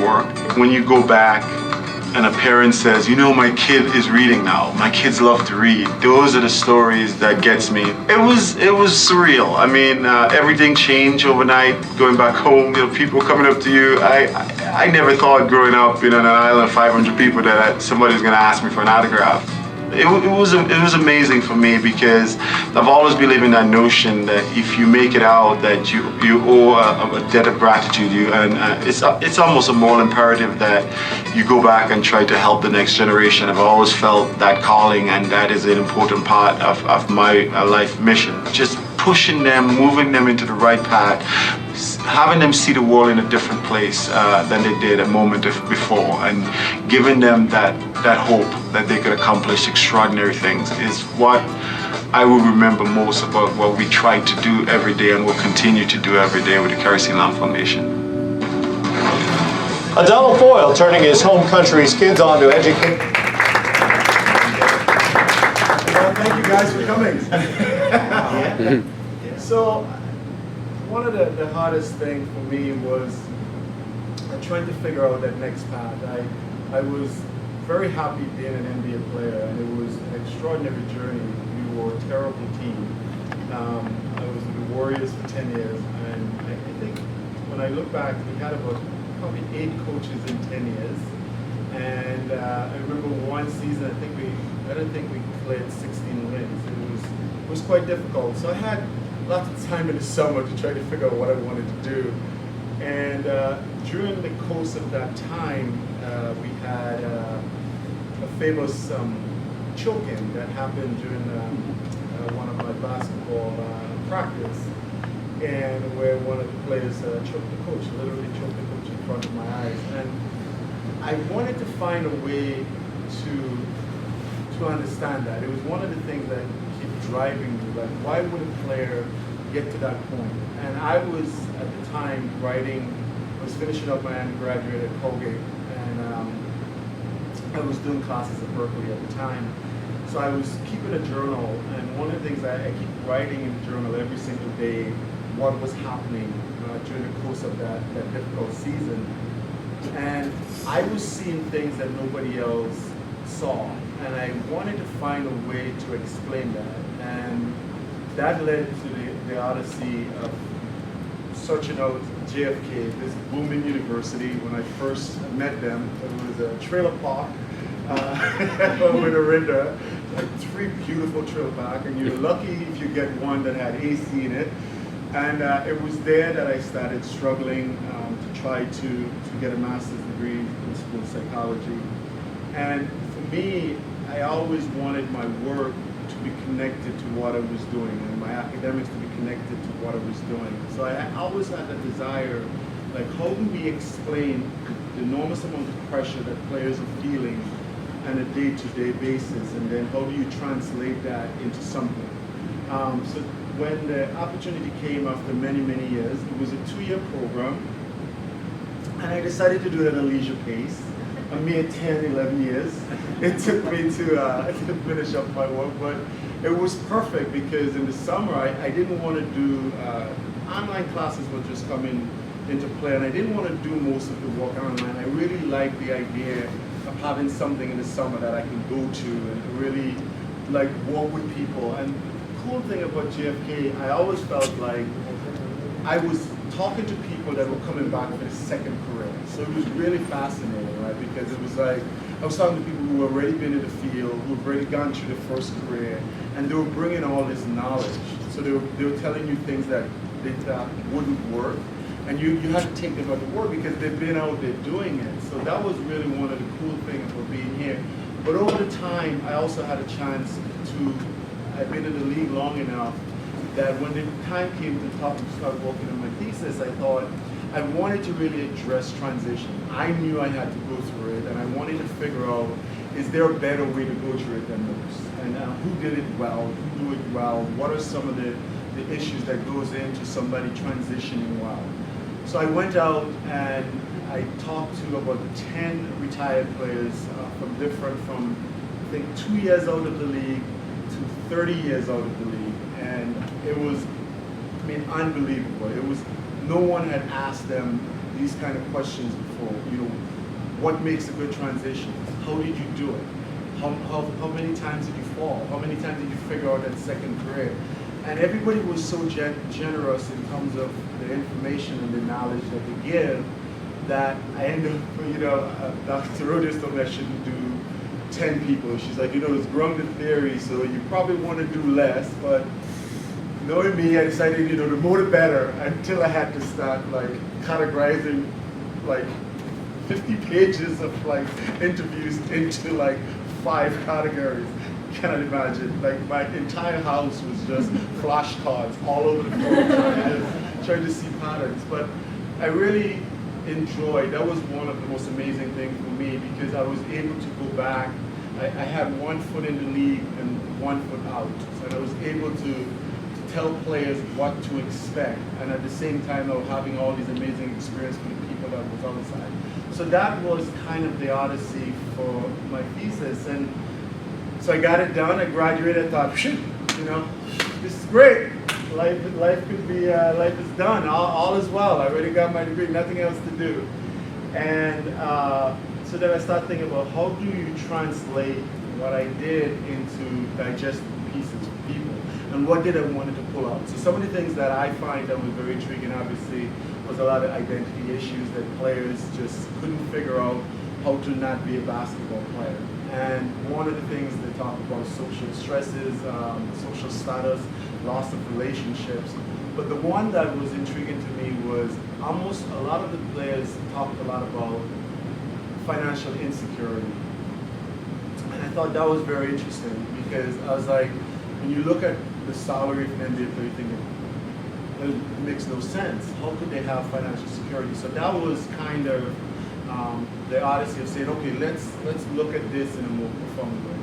work. When you go back and a parent says, you know, my kid is reading now, my kids love to read, those are the stories that gets me. It was surreal. I mean, everything changed overnight. Going back home, you know, people coming up to you. I never thought growing up in an island of 500 people that somebody's gonna ask me for an autograph. It was amazing for me, because I've always believed in that notion that if you make it out, that you owe a debt of gratitude. It's almost a moral imperative that you go back and try to help the next generation. I've always felt that calling, and that is an important part of my life mission. Just pushing them, moving them into the right path, having them see the world in a different place than they did a moment before, and giving them that hope that they could accomplish extraordinary things is what I will remember most about what we try to do every day and will continue to do every day with the Kerosene Lamp Foundation. Adonal Foyle turning his home country's kids on to educate. Well, thank you guys for coming. So, one of the hardest things for me was trying to figure out that next path. I was very happy being an NBA player, and it was an extraordinary journey. We were a terrible team. I was with the Warriors for 10 years, and I think when I look back, we had about probably 8 coaches in 10 years. And I remember one season, I don't think we played 16 wins. It was quite difficult. So I had lots of time in the summer to try to figure out what I wanted to do. And during the course of that time, we had a famous choking that happened during one of my basketball practice, and where one of the players choked the coach, literally choked the coach in front of my eyes. And I wanted to find a way to understand that. It was one of the things that kept driving me, like, why would a player get to that point? And I was, at the time, I was finishing up my undergraduate at Colgate, and I was doing classes at Berkeley at the time. So I was keeping a journal, and one of the things I keep writing in the journal every single day, what was happening during the course of that difficult season. And I was seeing things that nobody else saw, and I wanted to find a way to explain that. And that led to the odyssey of searching out JFK, this booming university. When I first met them, it was a trailer park with a render, like 3 beautiful trailer park, and you're lucky if you get one that had AC in it. And it was there that I started struggling to try to get a master's degree in school psychology. And for me, I always wanted my work to be connected to what I was doing, and my academics to be connected to what I was doing. So I always had that desire, like, how do we explain the enormous amount of pressure that players are feeling on a day-to-day basis, and then how do you translate that into something? So when the opportunity came after many, many years, it was a 2-year program, and I decided to do it at a leisure pace. A mere 10, 11 years it took me to finish up my work, but it was perfect because in the summer I didn't want to do, online classes were just coming into play, and I didn't want to do most of the work online. I really liked the idea of having something in the summer that I can go to and really like work with people. And the cool thing about JFK, I always felt like I was talking to people that were coming back for the second career. So it was really fascinating, right? Because it was like, I was talking to people who had already been in the field, who had already gone through the first career, and they were bringing all this knowledge. So they were telling you things that they thought wouldn't work, and you had to take them out to work because they've been out there doing it. So that was really one of the cool things about being here. But over the time, I also had a chance to, I've been in the league long enough that when the time came to start working on my thesis, I thought I wanted to really address transition. I knew I had to go through it, and I wanted to figure out, is there a better way to go through it than this? And who did it well, who do it well, what are some of the issues that goes into somebody transitioning well? So I went out and I talked to about 10 retired players from I think 2 years out of the league to 30 years out of the league. And it was, I mean, unbelievable. It was, no one had asked them these kind of questions before. You know, what makes a good transition? How did you do it? How many times did you fall? How many times did you figure out that second career? And everybody was so generous in terms of the information and the knowledge that they give that I end up, Dr. Rhodes told me I shouldn't do 10 people. She's like, it's grounded theory, so you probably want to do less, but knowing me, I decided, the more the better, until I had to start categorizing 50 pages of interviews into 5 categories. Cannot imagine. My entire house was just flashcards all over the place, trying to see patterns. But I really enjoyed, that was one of the most amazing things for me, because I was able to go back. I had 1 foot in the league and 1 foot out. So I was able to tell players what to expect, and at the same time I was having all these amazing experiences with the people that was outside. So that was kind of the odyssey for my thesis. And so I got it done, I graduated, I thought, shoot, this is great. Life could be, life is done, all is well. I already got my degree, nothing else to do. And so then I started thinking about how do you translate what I did into digestible pieces for people, and what did I wanted to pull out. So some of the things that I find that was very intriguing, obviously, was a lot of identity issues that players just couldn't figure out how to not be a basketball player. And one of the things they talk about social stresses, social status, loss of relationships. But the one that was intriguing to me was almost a lot of the players talked a lot about financial insecurity. And I thought that was very interesting, because I was like, when you look at the salary of an NBA player, you think it makes no sense. How could they have financial security? So that was kind of the odyssey of saying, okay, let's look at this in a more profound way.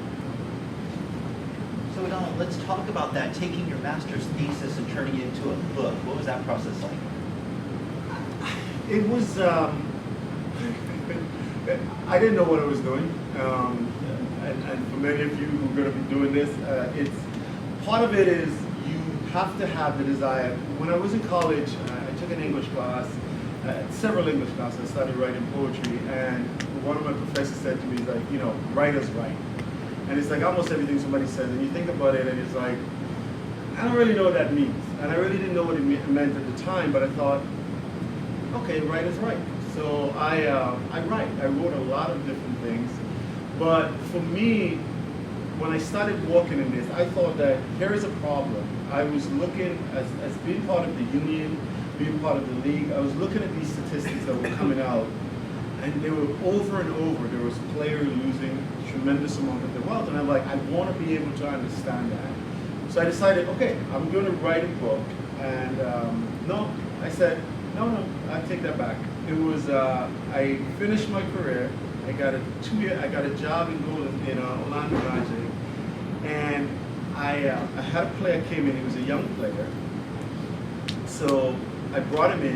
So Adonal, let's talk about that, taking your master's thesis and turning it into a book. What was that process like? It was, I didn't know what I was doing. And for many of you who are going to be doing this, part of it is you have to have the desire. When I was in college, I took an English class, several English classes. I started writing poetry, and one of my professors said to me, he's like, writers write. And it's like almost everything somebody says, and you think about it, and it's like, I don't really know what that means. And I really didn't know what it meant at the time, but I thought, okay, writers write. So I write. I wrote a lot of different things. But for me, when I started working in this, I thought that here is a problem. I was looking, as being part of the union, being part of the league, I was looking at these statistics that were coming out, and they were over and over. There was players losing a tremendous amount of their wealth, and I'm like, I want to be able to understand that. So I decided, okay, I'm going to write a book, and I said, no, I take that back. It was, I finished my career. I got a job in Orlando Magic, and I had a player came in. He was a young player, so I brought him in.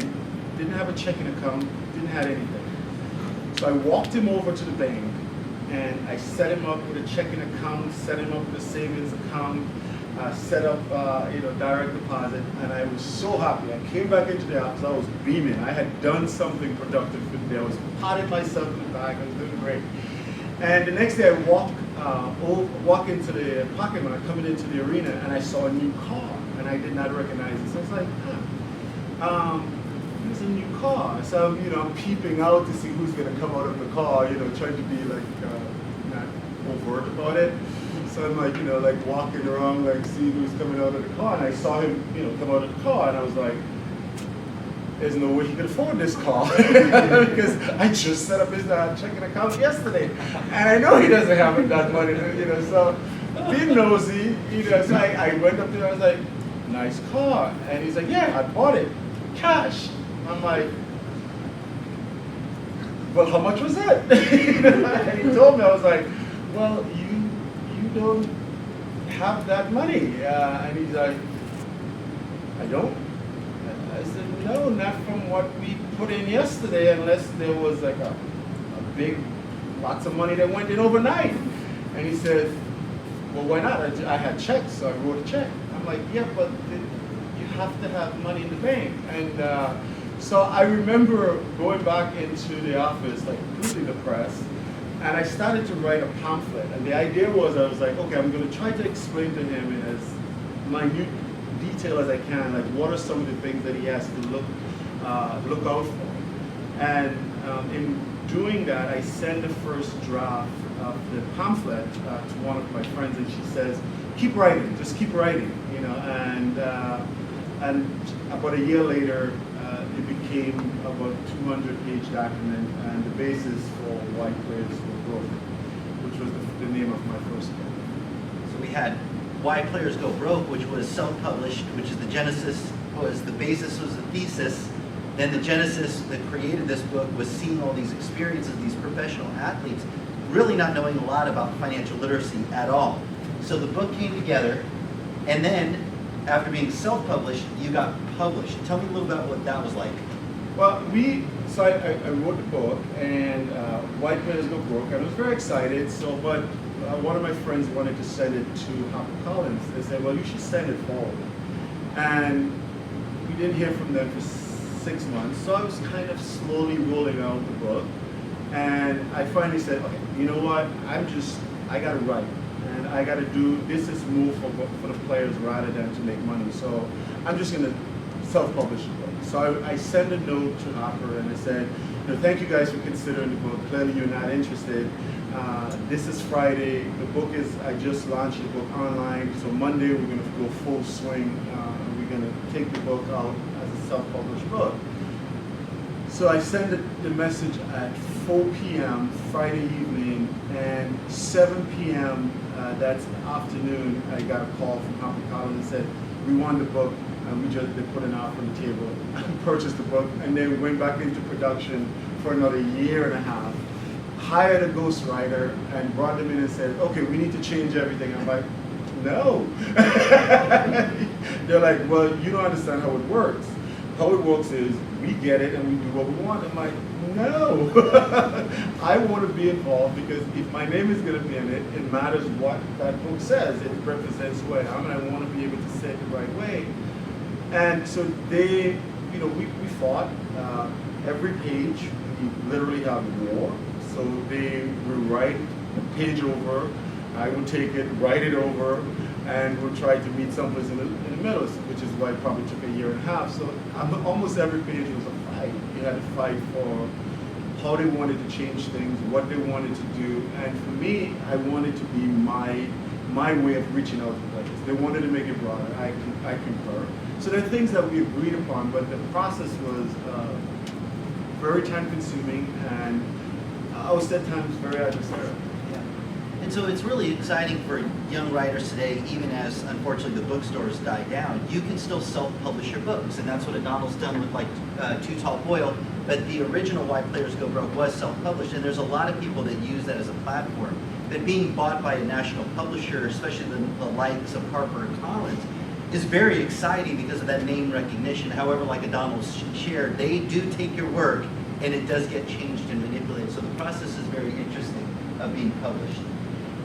Didn't have a checking account, didn't have anything. So I walked him over to the bank, and I set him up with a checking account, set him up with a savings account, set up direct deposit, and I was so happy. I came back into the office, I was beaming. I had done something productive for the day. I was patting myself in the back, I was doing great. And the next day I walk into the parking lot, coming into the arena, and I saw a new car, and I did not recognize it. So I was like, there's a new car. So I'm peeping out to see who's gonna come out of the car, trying to be not overt about it. So I'm like walking around, seeing who's coming out of the car, and I saw him, come out of the car, and I was like, there's no way he could afford this car because I just set up his checking account yesterday, and I know he doesn't have that money, So being nosy, so I went up there, I was like, nice car, and he's like, yeah, I bought it, cash. I'm like, well, how much was it? And he told me, I was like, well, you don't have that money. And he's like, I don't? I said, no, not from what we put in yesterday, unless there was a big, lots of money that went in overnight. And he said, well, why not? I had checks, so I wrote a check. I'm like, yeah, but you have to have money in the bank. And So I remember going back into the office, like completely depressed, and I started to write a pamphlet. And the idea was, I was like, okay, I'm going to try to explain to him in as minute detail as I can, like what are some of the things that he has to look out for. And in doing that, I sent the first draft of the pamphlet to one of my friends, and she says, keep writing, just keep writing, you know. And about a year later, it became about 200-page document and the basis for Why Players Go Broke, which was the name of my first book. So we had Why Players Go Broke, which was self-published, which is the genesis, was the basis was the thesis. Then the genesis that created this book was seeing all these experiences, these professional athletes, really not knowing a lot about financial literacy at all. So the book came together, and then after being self-published, you got published. Tell me a little about what that was like. Well, I wrote the book, and Why Players Go Broke, and I was very excited. So, but one of my friends wanted to send it to HarperCollins. They said, well, you should send it forward. And we didn't hear from them for 6 months. So I was kind of slowly rolling out the book. And I finally said, okay, you know what? I got to write. And I got to do, this is more for the players rather than to make money. So I'm just going to self-publish the book. So I sent a note to Harper and I said, you know, thank you guys for considering the book. Clearly you're not interested. This is Friday. The book is, I just launched the book online. So Monday we're going to go full swing. We're going to take the book out as a self-published book. So I sent the message at 4 p.m. Friday evening, and 7 p.m. That afternoon, I got a call from HarperCollins and said, we won the book, and they put an offer on the table, purchased the book, and then we went back into production for another year and a half, hired a ghostwriter, and brought them in and said, okay, we need to change everything. I'm like, no. They're like, well, you don't understand how it works. How it works is we get it and we do what we want. I'm like, no. I want to be involved because if my name is going to be in it, it matters what that book says. It represents who I am, and I want to be able to say it the right way. And so they, you know, we fought. Every page, we literally have war. So they would write a page over. I would take it, write it over, and we'll try to meet someplace in the middle, which is why it probably took a year and a half. So almost every page was a fight. You had to fight for how they wanted to change things, what they wanted to do, and for me, I wanted to be my way of reaching out to players. They wanted to make it broader. I concur. So there are things that we agreed upon, but the process was very time-consuming, and I was at times very adversarial. And so it's really exciting for young writers today, even as unfortunately the bookstores die down, you can still self-publish your books, and that's what Adonal's done with like Too Tall Foyle. But the original Why Players Go Broke was self-published, and there's a lot of people that use that as a platform. But being bought by a national publisher, especially the likes of HarperCollins, is very exciting because of that name recognition. However, like Adonal's shared, they do take your work, and it does get changed and manipulated. So the process is very interesting of being published.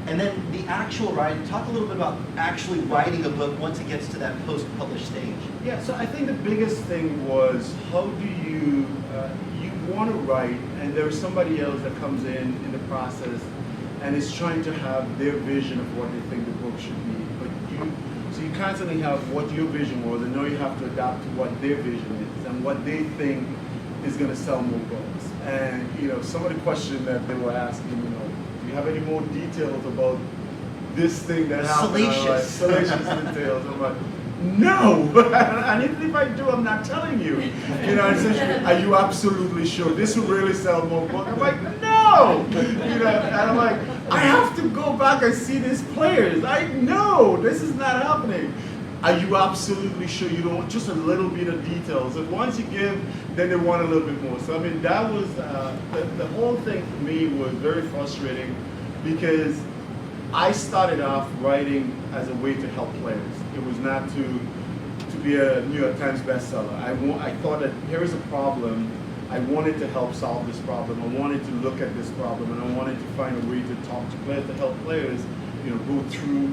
And then the actual writing, talk a little bit about actually writing a book once it gets to that post-published stage. Yeah, so I think the biggest thing was how do you want to write, and there's somebody else that comes in the process and is trying to have their vision of what they think the book should be. So you constantly have what your vision was, and now you have to adapt to what their vision is and what they think is going to sell more books. And you know, some of the questions that they were asking, you know, do you have any more details about this thing that happened? Salacious details. I'm like, no. And even if I do, I'm not telling you. You know, essentially, are you absolutely sure this will really sell more books? I'm like, no. You know, and I'm like, I have to go back and see these players. I know this is not happening. Are you absolutely sure you don't want just a little bit of details? And once you give, then they want a little bit more. So I mean, that was the whole thing for me was very frustrating because I started off writing as a way to help players. It was not to be a New York Times bestseller. I thought that here is a problem. I wanted to help solve this problem. I wanted to look at this problem, and I wanted to find a way to talk to players, to help players, you know, go through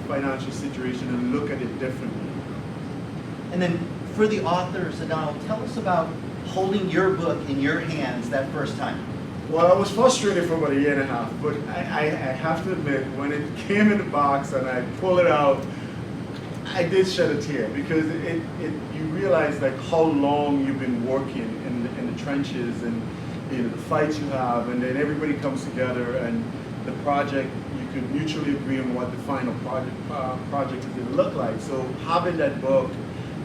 financial situation and look at it differently. And then for the authors, Adonal, tell us about holding your book in your hands that first time? Well, I was frustrated for about a year and a half, but I have to admit, when it came in the box and I pulled it out, I did shed a tear, because you realize like how long you've been working in the trenches, and the fights you have, and then everybody comes together, and the project, you can mutually agree on what the final project is going to look like. So having that book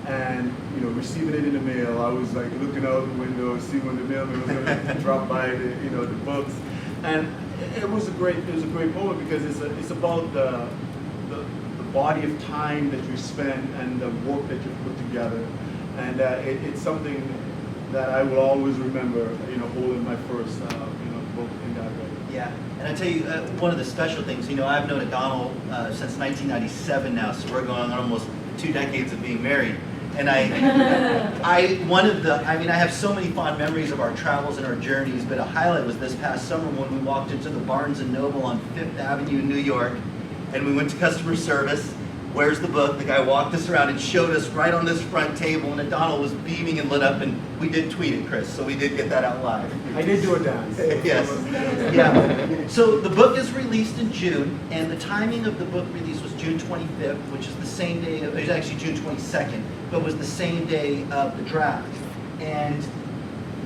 and receiving it in the mail, I was like looking out the window, see when the mailman was going to drop by the books, and it was a great moment, because it's about the body of time that you spend and the work that you put together, and it's something that I will always remember, holding my first book in that way. Yeah, and I tell you, one of the special things, I've known Adonal since 1997 now, so we're going on almost 2 decades of being married. And I have so many fond memories of our travels and our journeys, but a highlight was this past summer when we walked into the Barnes & Noble on 5th Avenue in New York, and we went to customer service. Where's the book? The guy walked us around and showed us right on this front table, and Adonal was beaming and lit up, and we did tweet it, Chris, so we did get that out live. I did do a dance. Yes. Yeah. So the book is released in June, and the timing of the book release was June 25th, which is the same day, it was actually June 22nd, but was the same day of the draft. And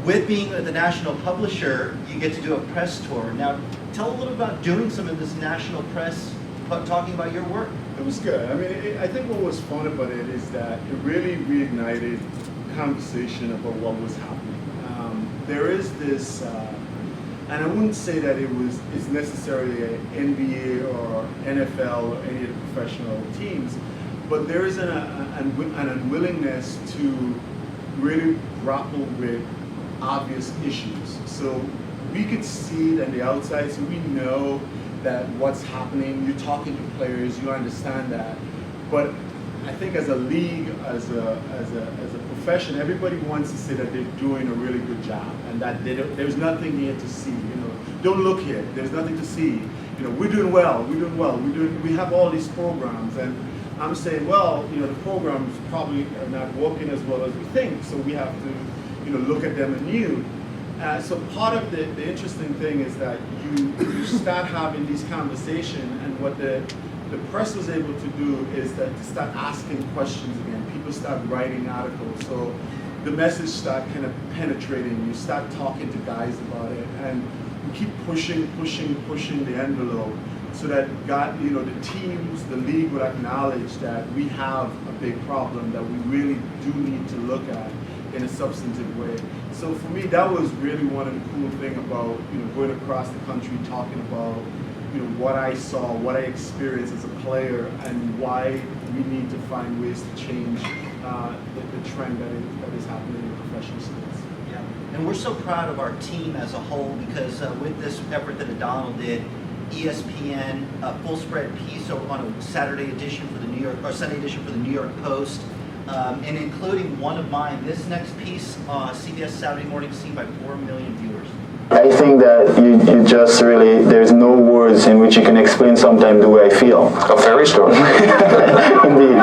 with being the national publisher, you get to do a press tour. Now, tell a little about doing some of this national press, talking about your work. It was good. I mean, I think what was fun about it is that it really reignited conversation about what was happening. There is this, and I wouldn't say that it's necessarily an NBA or NFL or any of the professional teams, but there is an unwillingness to really grapple with obvious issues. So we could see it on the outside, so we know that what's happening, you're talking to players, you understand that. But I think as a league, as a profession, everybody wants to say that they're doing a really good job, and that there's nothing here to see. Don't look here. There's nothing to see. We're doing well. We have all these programs, and I'm saying, well, the programs probably are not working as well as we think, so we have to, look at them anew. So part of the interesting thing is that you start having these conversations, and what the press was able to do is that to start asking questions again. People start writing articles, so the message start kind of penetrating. You start talking to guys about it, and we keep pushing the envelope, so that the teams, the league will acknowledge that we have a big problem that we really do need to look at in a substantive way. So for me, that was really one of the cool things about going across the country, talking about what I saw, what I experienced as a player, and why we need to find ways to change the trend that is happening in professional sports. Yeah, and we're so proud of our team as a whole, because with this effort that Adonal did, ESPN, a full spread piece on a Saturday edition for the New York, or Sunday edition for the New York Post, and including one of mine. This next piece, CBS Saturday Morning, seen by 4 million viewers. I think that you just really, there's no words in which you can explain sometimes the way I feel. A fairy story. Indeed.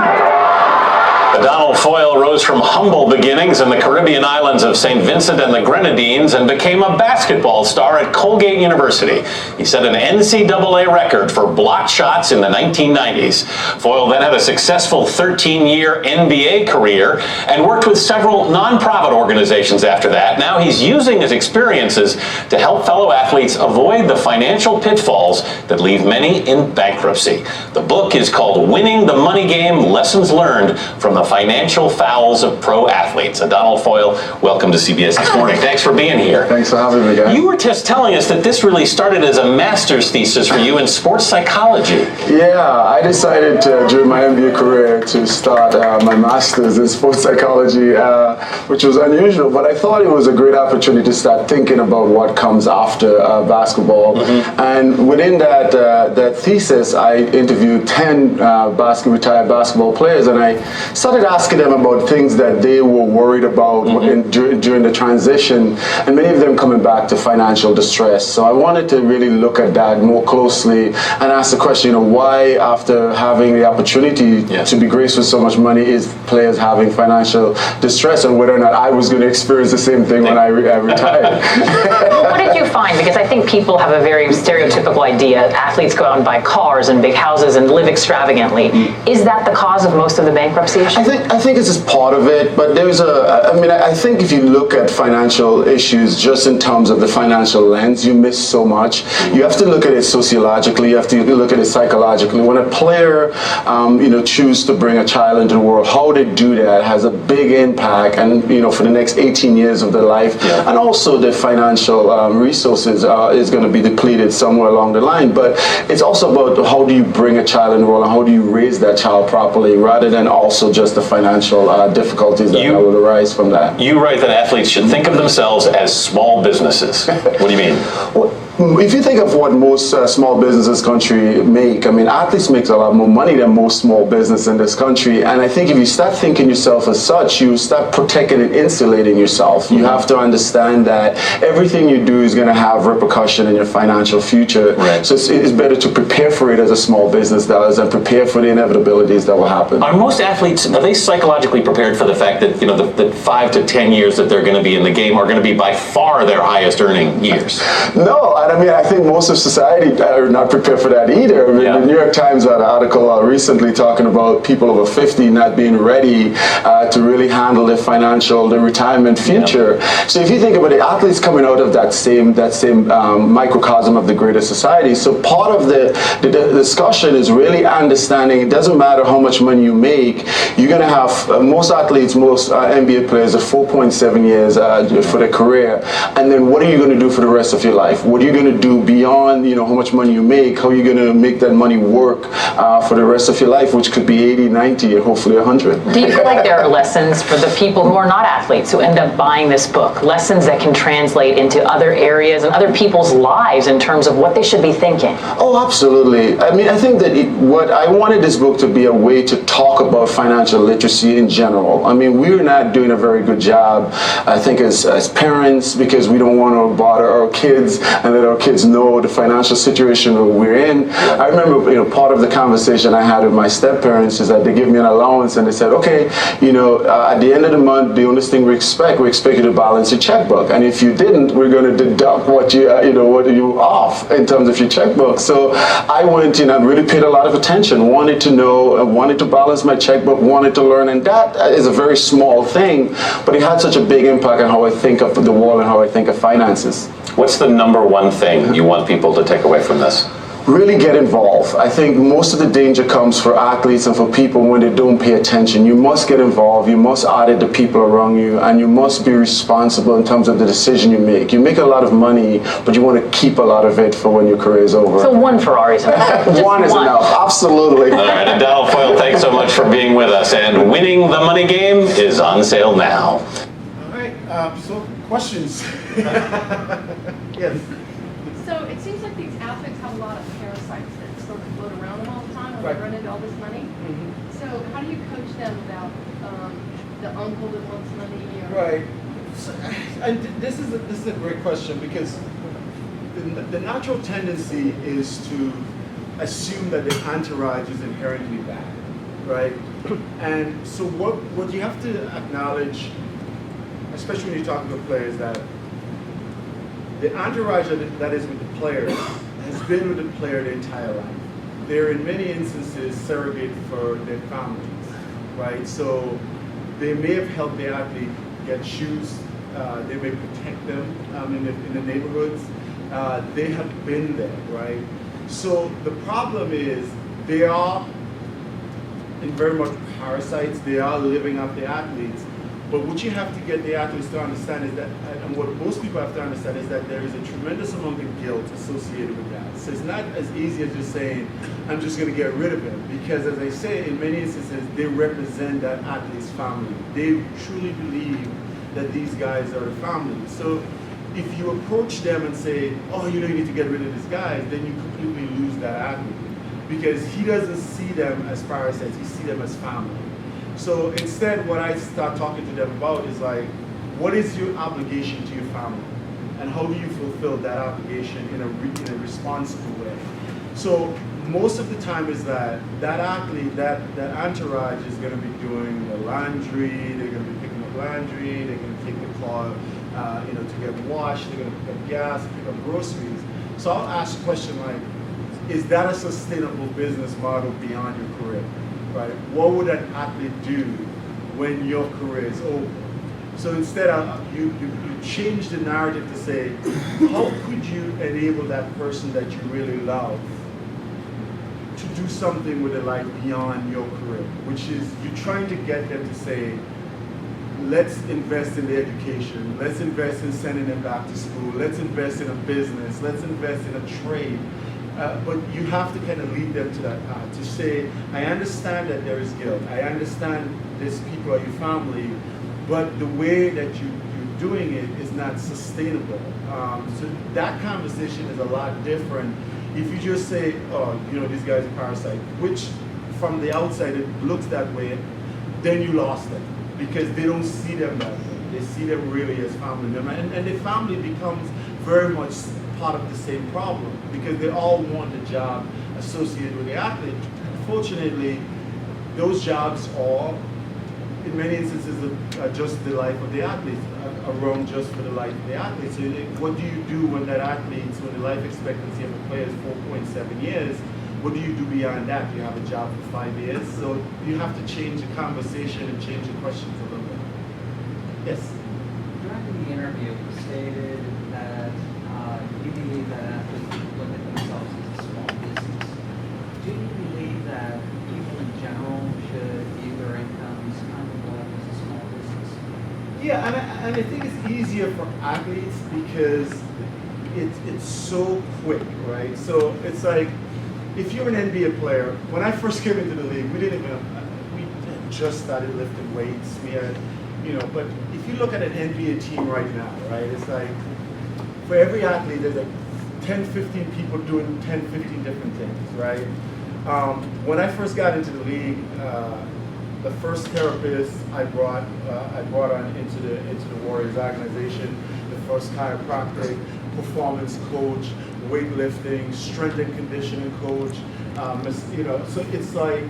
Adonal Foyle rose from humble beginnings in the Caribbean islands of St. Vincent and the Grenadines and became a basketball star at Colgate University. He set an NCAA record for blocked shots in the 1990s. Foyle then had a successful 13-year NBA career and worked with several nonprofit organizations after that. Now he's using his experiences to help fellow athletes avoid the financial pitfalls that leave many in bankruptcy. The book is called Winning the Money Game: Lessons Learned from the Financial Fouls of Pro Athletes. Adonal Foyle, welcome to CBS This Morning. Thanks for being here. Thanks for having me, guys. You were just telling us that this really started as a master's thesis for you in sports psychology. Yeah, I decided during my MBA career to start my master's in sports psychology, which was unusual, but I thought it was a great opportunity to start thinking about what comes after basketball. Mm-hmm. And within that thesis, I interviewed 10 retired basketball players, and I started asking asking them about things that they were worried about during the transition, and many of them coming back to financial distress. So I wanted to really look at that more closely and ask the question, why, after having the opportunity to be graced with so much money, is players having financial distress, and whether or not I was going to experience the same thing when I retired. What did you find? Because I think people have a very stereotypical idea. Athletes go out and buy cars and big houses and live extravagantly. Is that the cause of most of the bankruptcy issues? I think it's just part of it, but there's I think if you look at financial issues just in terms of the financial lens, you miss so much. You have to look at it sociologically, you have to look at it psychologically. When a player, choose to bring a child into the world, how they do that has a big impact, and for the next 18 years of their life, and also the financial resources is going to be depleted somewhere along the line. But it's also about how do you bring a child in the world and how do you raise that child properly, rather than also just the financial difficulties that would arise from that. You write that athletes should think of themselves as small businesses. What do you mean? Well, if you think of what most small businesses in this country make, athletes make a lot more money than most small businesses in this country. And I think if you start thinking yourself as such, you start protecting and insulating yourself. You have to understand that everything you do is going to have repercussion in your financial future. Right. So it's better to prepare for it as a small business does and prepare for the inevitabilities that will happen. Are most athletes, are they psychologically prepared for the fact that, the 5 to 10 years that they're going to be in the game are going to be by far their highest earning years? No. I think most of society are not prepared for that either. The New York Times had an article recently talking about people over 50 not being ready to really handle their retirement future. So if you think about it, athletes coming out of that same microcosm of the greater society. So part of the discussion is really understanding it doesn't matter how much money you make, you're going to have, most athletes, most NBA players are 4.7 years for their career. And then what are you going to do for the rest of your life? What are you going to do beyond how much money you make? How are you going to make that money work for the rest of your life, which could be 80, 90, and hopefully 100? Do you feel like there are lessons for the people who are not athletes who end up buying this book, lessons that can translate into other areas and other people's lives in terms of what they should be thinking? Oh, absolutely. I think that what I wanted this book to be a way to talk about financial literacy in general. We're not doing a very good job, I think, as parents, because we don't want to bother our kids and let our kids know the financial situation that we're in. I remember, part of the conversation I had with my step-parents is that they give me an allowance and they said, okay, at the end of the month, the only thing we expect you to balance your checkbook. And if you didn't, we're going to deduct what you off in terms of your checkbook. So I went in and really paid a lot of attention, wanted to know, wanted to balance my checkbook, wanted to learn. And that is a very small thing, but it had such a big impact on how I think of the world and how I think of finances. What's the number one thing you want people to take away from this? Really get involved. I think most of the danger comes for athletes and for people when they don't pay attention. You must get involved, you must audit the people around you, and you must be responsible in terms of the decision you make. You make a lot of money, but you want to keep a lot of it for when your career is over. So one Ferrari is enough. One is enough, absolutely. All right, Adonal Foyle, thanks so much for being with us, and Winning the Money Game is on sale now. All right, so questions? Yes. So it seems like these athletes have a lot of parasites that sort of float around them all the time when they run into all this money. So how do you coach them about the uncle that wants money? Right. So, and this is a great question, because the natural tendency is to assume that the entourage is inherently bad, right? And so what you have to acknowledge, especially when you're talking to players, that the entourage that is with the player has been with the player their entire life. They're in many instances surrogate for their families, right? So they may have helped the athlete get shoes, they may protect them in the neighborhoods. They have been there, right? So the problem is they are in very much parasites. They are living off the athletes. But what you have to get the athletes to understand is that, and what most people have to understand is that there is a tremendous amount of guilt associated with that. So it's not as easy as just saying, I'm just going to get rid of him. Because as I say, in many instances, they represent that athlete's family. They truly believe that these guys are the family. So if you approach them and say, oh, you need to get rid of these guys, then you completely lose that athlete. Because he doesn't see them as parasites, he sees them as family. So instead, what I start talking to them about is like, what is your obligation to your family? And how do you fulfill that obligation in a responsible way? So most of the time is that athlete, that entourage is going to be doing the laundry, they're going to be picking up laundry, they're going to take the car, to get washed, they're going to pick up gas, pick up groceries. So I'll ask a question like, is that a sustainable business model beyond your career, right? What would an athlete do when your career is over? So instead, you change the narrative to say, how could you enable that person that you really love to do something with a life beyond your career? Which is, you're trying to get them to say, let's invest in the education, let's invest in sending them back to school, let's invest in a business, let's invest in a trade. But you have to kind of lead them to that path, to say, I understand that there is guilt, I understand these people are your family, but the way that you're doing it is not sustainable. So that conversation is a lot different if you just say, oh, this guy's a parasite, which from the outside it looks that way, then you lost them because they don't see them that way. They see them really as family members. And the family becomes very much part of the same problem because they all want a job associated with the athlete. Unfortunately, those jobs are, in many instances, just the life of the athlete, are run just for the life of the athlete. So what do you do when that athlete, when the life expectancy of a player is 4.7 years, what do you do beyond that? You have a job for 5 years? So you have to change the conversation and change the questions a little bit. Yes? During the interview, you stated that you believe that athletes look at themselves as a small business. Do you believe that people in general should view their incomes kind of like as a small business? Yeah, and I think it's easier for athletes because it's so quick, right? So it's like, if you're an NBA player, when I first came into the league, we just started lifting weights. We had, but if you look at an NBA team right now, right, it's like, for every athlete, there's like 10, 15 people doing 10, 15 different things, right? When I first got into the league, the first therapist I brought on into the Warriors organization, the first chiropractic, performance coach, weightlifting, strength and conditioning coach, so it's like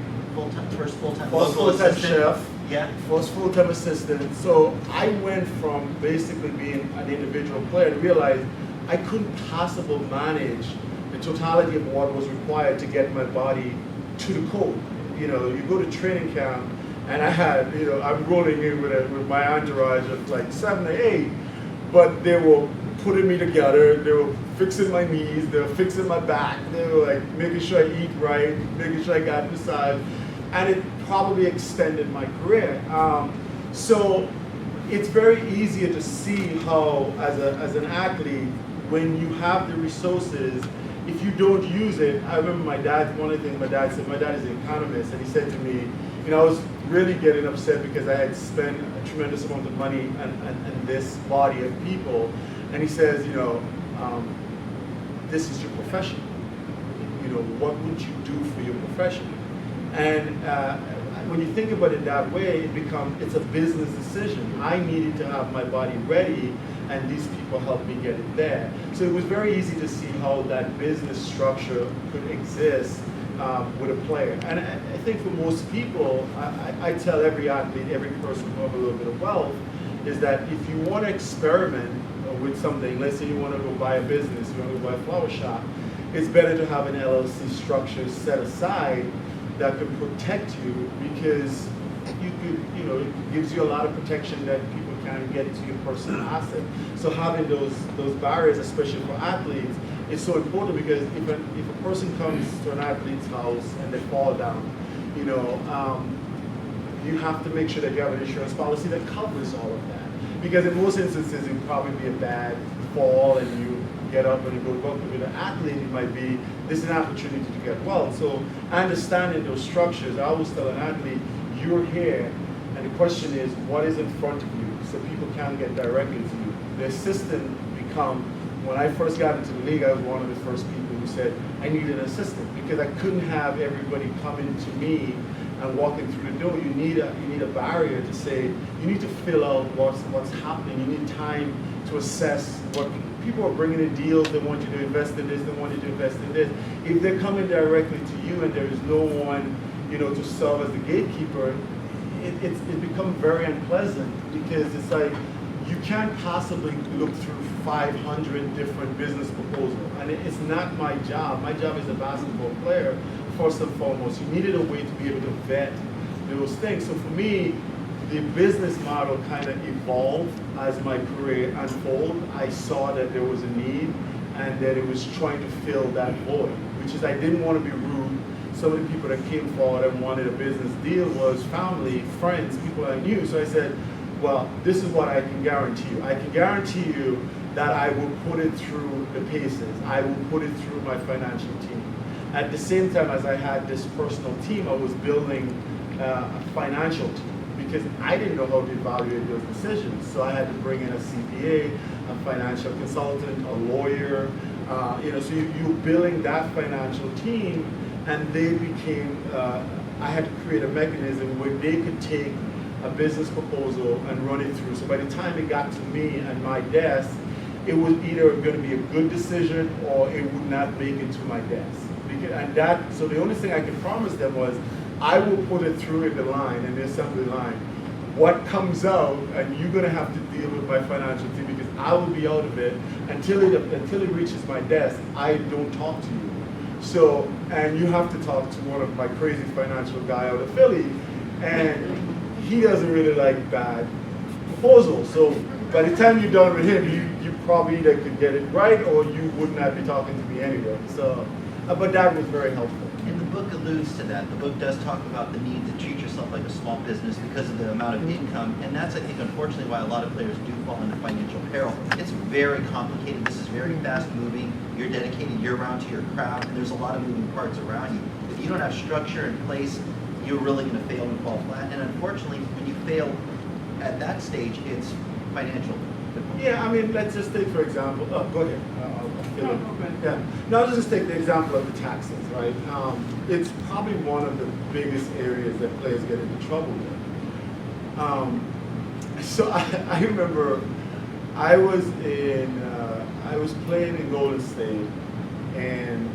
First full-time chef, yeah. first full-time assistant. So I went from basically being an individual player to realize I couldn't possibly manage the totality of what was required to get my body to the code. You go to training camp, and I had, I'm rolling in with my entourage of like 7 or 8, but they were putting me together, they were fixing my knees, they were fixing my back, they were like making sure I eat right, making sure I got massage, and it probably extended my career. So it's very easier to see how, as an athlete, when you have the resources, if you don't use it, I remember one of the things my dad said, my dad is an economist, and he said to me, I was really getting upset because I had spent a tremendous amount of money on this body of people. And he says, this is your profession. What would you do for your profession? And when you think about it that way, it's a business decision. I needed to have my body ready, and these people helped me get it there. So it was very easy to see how that business structure could exist with a player. And I think for most people, I tell every athlete, every person who has a little bit of wealth, is that if you want to experiment with something, let's say you want to go buy a business, you want to go buy a flower shop, it's better to have an LLC structure set aside that can protect you, because you could, it gives you a lot of protection that people can't get to your personal asset. So having those barriers, especially for athletes, is so important, because if a person comes to an athlete's house and they fall down, you have to make sure that you have an insurance policy that covers all of that. Because in most instances, it would probably be a bad fall and you get up and you go to work. But with an athlete, it might be, this is an opportunity to get well. So understanding those structures, I always tell an athlete, you're here, and the question is, what is in front of you, so people can't get directly to you. The assistant when I first got into the league, I was one of the first people who said, I need an assistant, because I couldn't have everybody coming to me and walking through the door, you need a barrier to say, you need to fill out what's happening. You need time to assess what people are bringing in deals. They want you to invest in this. They want you to invest in this. If they're coming directly to you and there is no one, to serve as the gatekeeper, it becomes very unpleasant, because it's like you can't possibly look through 500 different business proposals, and it's not my job. My job as a basketball player, first and foremost, you needed a way to be able to vet those things. So for me, the business model kind of evolved as my career unfolded. I saw that there was a need and that it was trying to fill that void, which is I didn't want to be rude. Some of the people that came forward and wanted a business deal was family, friends, people I knew. So I said, well, this is what I can guarantee you. I can guarantee you that I will put it through the paces. I will put it through my financial team. At the same time as I had this personal team, I was building a financial team, because I didn't know how to evaluate those decisions. So I had to bring in a CPA, a financial consultant, a lawyer. So you're building that financial team, and they became, I had to create a mechanism where they could take a business proposal and run it through. So by the time it got to me and my desk, it was either going to be a good decision or it would not make it to my desk. So the only thing I could promise them was, I will put it through in the line, in the assembly line. What comes out, and you're going to have to deal with my financial team, because I will be out of it until it reaches my desk. I don't talk to you. So, and you have to talk to one of my crazy financial guy out of Philly, and he doesn't really like bad proposals. So by the time you're done with him, you probably either could get it right or you would not be talking to me anyway. So, but that was very helpful. And the book alludes to that. The book does talk about the need to treat yourself like a small business because of the amount of income. And that's, I think, unfortunately, why a lot of players do fall into financial peril. It's very complicated. This is very fast moving. You're dedicated year-round to your craft, and there's a lot of moving parts around you. If you don't have structure in place, you're really going to fail and fall flat. And unfortunately, when you fail at that stage, it's financial. Yeah, I mean, let's just take, for example, go ahead. Yeah. Now, let's just take the example of the taxes, right? It's probably one of the biggest areas that players get into trouble with. So I remember I was playing in Golden State, and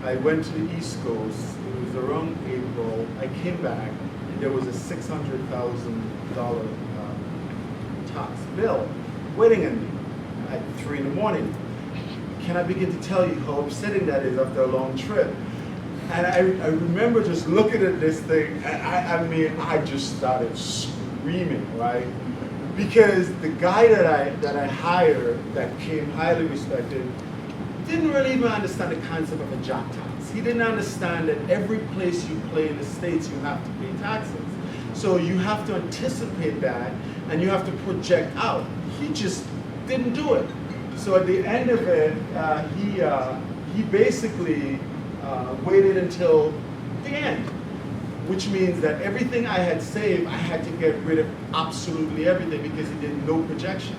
I went to the East Coast. It was around April. I came back, and there was a $600,000 tax bill waiting on me at 3 in the morning. Can I begin to tell you how upsetting that is after a long trip? And I remember just looking at this thing, and I just started screaming, right? Because the guy that I hired, that came highly respected, didn't really even understand the concept of a job tax. He didn't understand that every place you play in the States, you have to pay taxes. So you have to anticipate that, and you have to project out. He just didn't do it. So at the end of it, he basically waited until the end, which means that everything I had saved, I had to get rid of absolutely everything because he did no projections.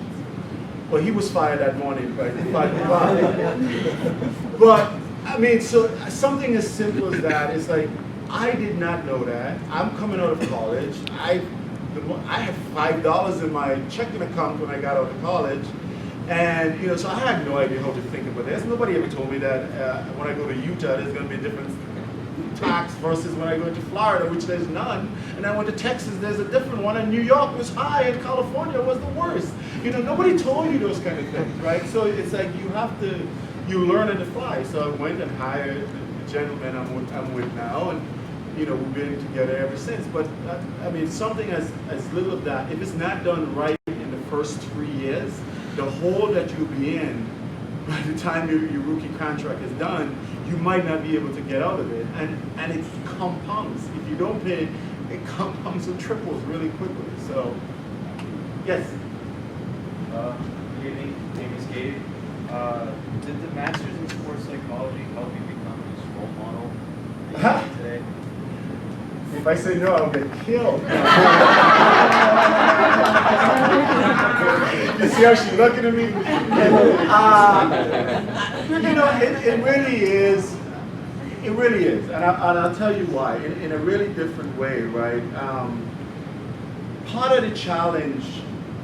Well, he was fired that morning, right? But I mean, so something as simple as that is like, I did not know that. I'm coming out of college. I had $5 in my checking account when I got out of college. And so I had no idea how to think about this. Nobody ever told me that when I go to Utah, there's going to be a different tax versus when I go to Florida, which there's none. And I went to Texas, there's a different one. And New York was high, and California was the worst. Nobody told you those kind of things, right? So it's like you learn on the fly. So I went and hired the gentleman I'm with now, and we've been together ever since. But I mean, something as little of that, if it's not done right in the first 3 years, the hole that you'll be in by the time your rookie contract is done, you might not be able to get out of it. And it compounds. If you don't pay, it compounds and triples really quickly. So, yes? Good evening. My name is Gabe. Did the Masters in Sports Psychology help you become this role model that you are today? If I say no, I'll get killed. You see how she's looking at me? It really is. It really is, and I'll tell you why, in a really different way, right? Part of the challenge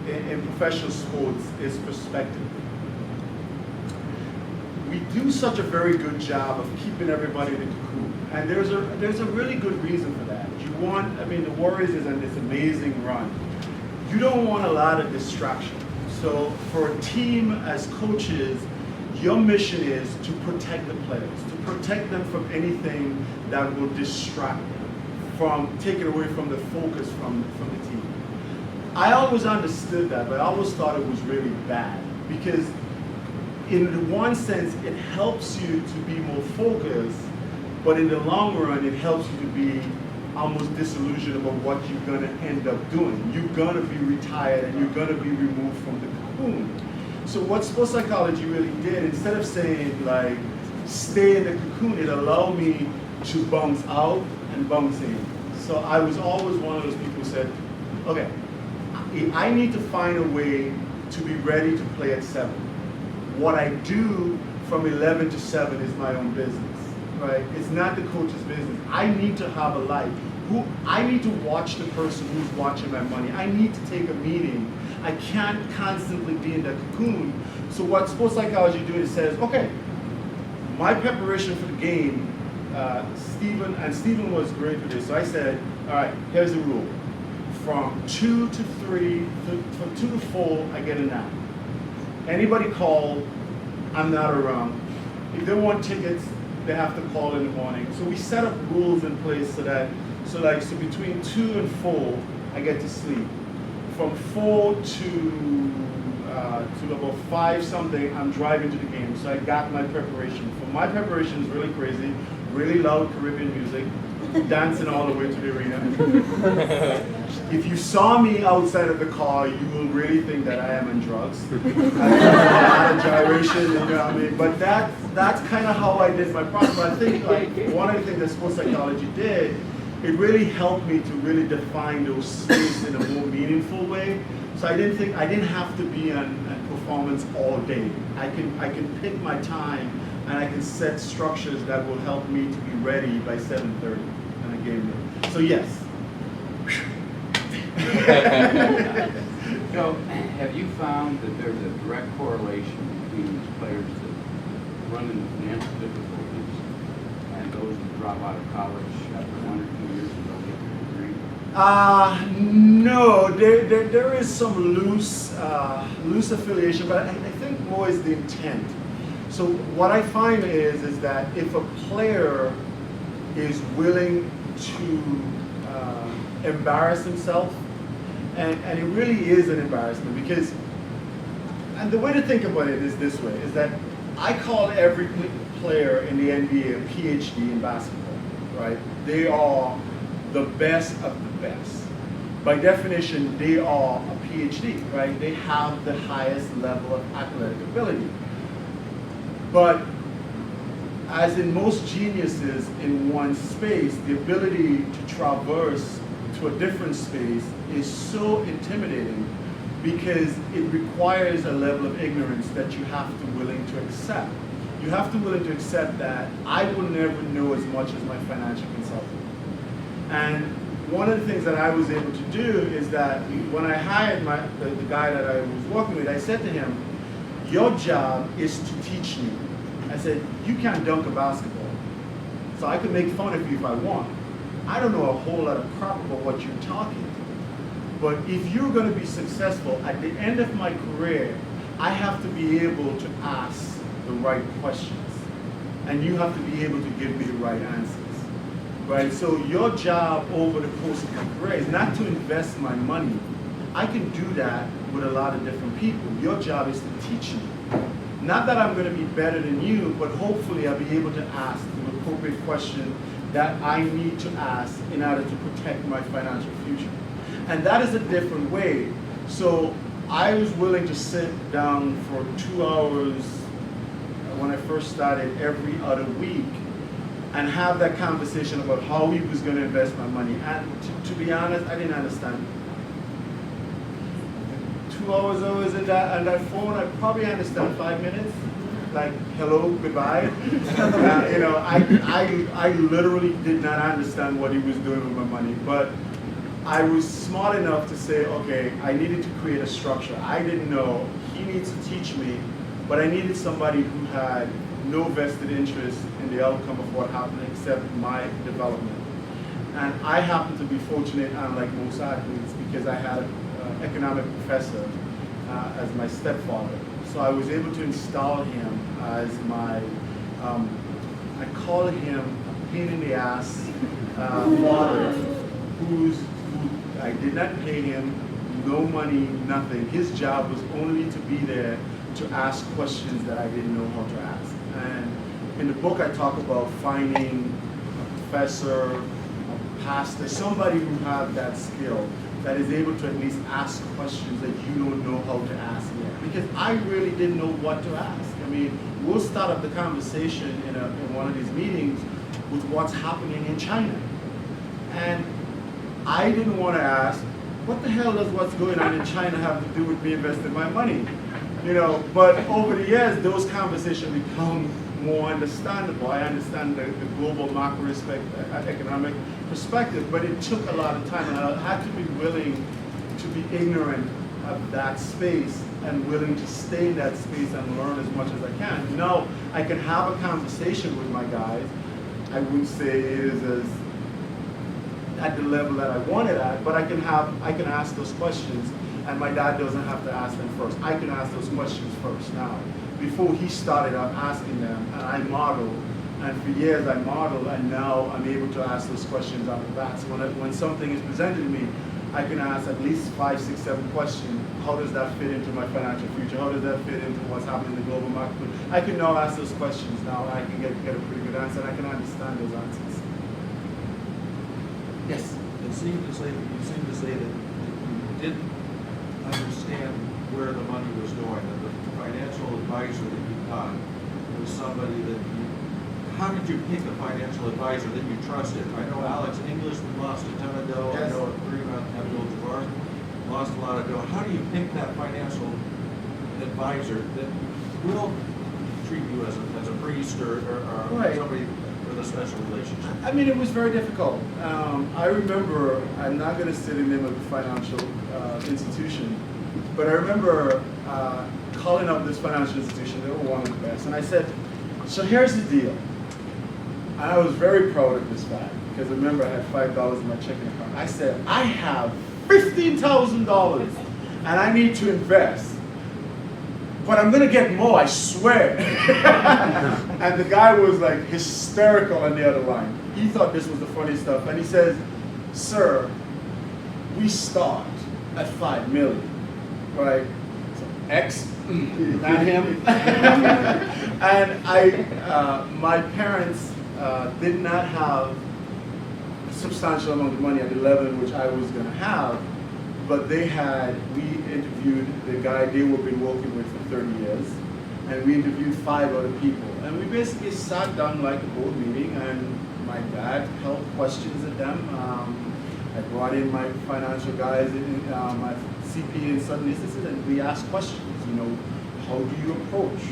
in professional sports is perspective. We do such a very good job of keeping everybody in the cocoon, and there's a really good reason for that. The Warriors is on this amazing run. You don't want a lot of distraction. So for a team as coaches, your mission is to protect the players, to protect them from anything that will distract them, from taking away from the focus from the team. I always understood that, but I always thought it was really bad, because in one sense, it helps you to be more focused, but in the long run, it helps you to be almost disillusioned about what you're going to end up doing. You're going to be retired and you're going to be removed from the cocoon. So what sports psychology really did, instead of saying like, stay in the cocoon, it allowed me to bounce out and bounce in. So I was always one of those people who said, okay, I need to find a way to be ready to play at 7. What I do from 11 to 7 is my own business, right? It's not the coach's business. I need to have a life. I need to watch the person who's watching my money. I need to take a meeting. I can't constantly be in the cocoon. So what sports psychology do is says, okay, my preparation for the game, Stephen was great with this. So I said, all right, here's the rule. From 2 to 3, from 2 to 4, I get a nap. Anybody call, I'm not around. If they want tickets, they have to call in the morning. So we set up rules in place so between 2 and 4, I get to sleep. From 4 to about 5 something, I'm driving to the game. So I got my preparation. For my preparation is really crazy, really loud Caribbean music, dancing all the way to the arena. If you saw me outside of the car, you will really think that I am on drugs. I do a lot of gyration, you know what I mean? But that's kind of how I did my process. I think like one of the things that sports psychology did, it really helped me to really define those spaces in a more meaningful way. So I didn't have to be on performance all day. I can pick my time and I can set structures that will help me to be ready by 7:30 on a game day. So yes. So, have you found that there's a direct correlation between these players that run into financial difficulties and those that drop out of college after 1 or 2 years and don't get their degree? No, there is some loose affiliation, but I think more is the intent. So what I find is that if a player is willing to embarrass himself, and it really is an embarrassment, because, and the way to think about it is this way, is that I call every player in the NBA a PhD in basketball, right? They are the best of the best. By definition, they are a PhD, right? They have the highest level of athletic ability. But as in most geniuses in one space, the ability to traverse to a different space is so intimidating because it requires a level of ignorance that you have to be willing to accept. You have to be willing to accept that I will never know as much as my financial consultant. And one of the things that I was able to do is that when I hired the guy that I was working with, I said to him, your job is to teach me. I said, you can't dunk a basketball, so I can make fun of you if I want. I don't know a whole lot of crap about what you're talking. But if you're going to be successful, at the end of my career, I have to be able to ask the right questions. And you have to be able to give me the right answers. Right? So your job over the course of my career is not to invest my money. I can do that with a lot of different people. Your job is to teach me. Not that I'm going to be better than you, but hopefully I'll be able to ask the appropriate question that I need to ask in order to protect my financial future. And that is a different way. So I was willing to sit down for 2 hours when I first started every other week and have that conversation about how he was going to invest my money. And to be honest, I didn't understand. 2 hours on that phone, I probably understand 5 minutes. like, hello, goodbye. You know, I literally did not understand what he was doing with my money, but I was smart enough to say, okay, I needed to create a structure. I didn't know, he needs to teach me, but I needed somebody who had no vested interest in the outcome of what happened except my development. And I happened to be fortunate, unlike most athletes, because I had an economic professor as my stepfather. So I was able to install him as my, I call him a pain in the ass father, who I did not pay him, no money, nothing. His job was only to be there to ask questions that I didn't know how to ask. And in the book I talk about finding a professor, a pastor, somebody who has that skill, that is able to at least ask questions that you don't know how to ask yet. Because I really didn't know what to ask. I mean, we'll start up the conversation in one of these meetings with what's happening in China. And I didn't want to ask, what the hell does what's going on in China have to do with me investing my money? You know, but over the years, those conversations become more understandable. I understand the global macro economic perspective, but it took a lot of time, and I had to be willing to be ignorant of that space and willing to stay in that space and learn as much as I can. Now, I can have a conversation with my guys. I wouldn't say it is as at the level that I wanted at, but I can ask those questions, and my dad doesn't have to ask them first. I can ask those questions first now. Before he started up asking them, and I modeled, and for years I modeled, and now I'm able to ask those questions out of that. So when something is presented to me, I can ask at least 5, 6, 7 questions. How does that fit into my financial future? How does that fit into what's happening in the global market? I can now ask those questions now, and I can get a pretty good answer, and I can understand those answers. Yes? You seem to say that you didn't understand where the money was going, that the financial advisor that you got was somebody that you, how did you pick a financial advisor that you trusted? I know Alex English lost a ton of dough. Yes. I know Abdul-Jabbar lost a lot of dough. How do you pick that financial advisor that will treat you as a priest or right. somebody with a special relationship? I mean, it was very difficult. I remember, I'm not going to say the name of the financial institution, but I remember calling up this financial institution. They were one of the best. And I said, so here's the deal. And I was very proud of this fact, because remember I had $5 in my checking account. I said, I have $15,000 and I need to invest. But I'm gonna get more, I swear. And the guy was like hysterical on the other line. He thought this was the funny stuff. And he says, sir, we start at 5 million, right? So X, not him. And my parents did not have a substantial amount of money at the level in which I was gonna have. But we interviewed the guy they were been working with for 30 years, and we interviewed 5 other people. And we basically sat down like a board meeting, and my dad held questions at them. I brought in my financial guys, my CP and suddenly assistant, and we asked questions. You know, how do you approach?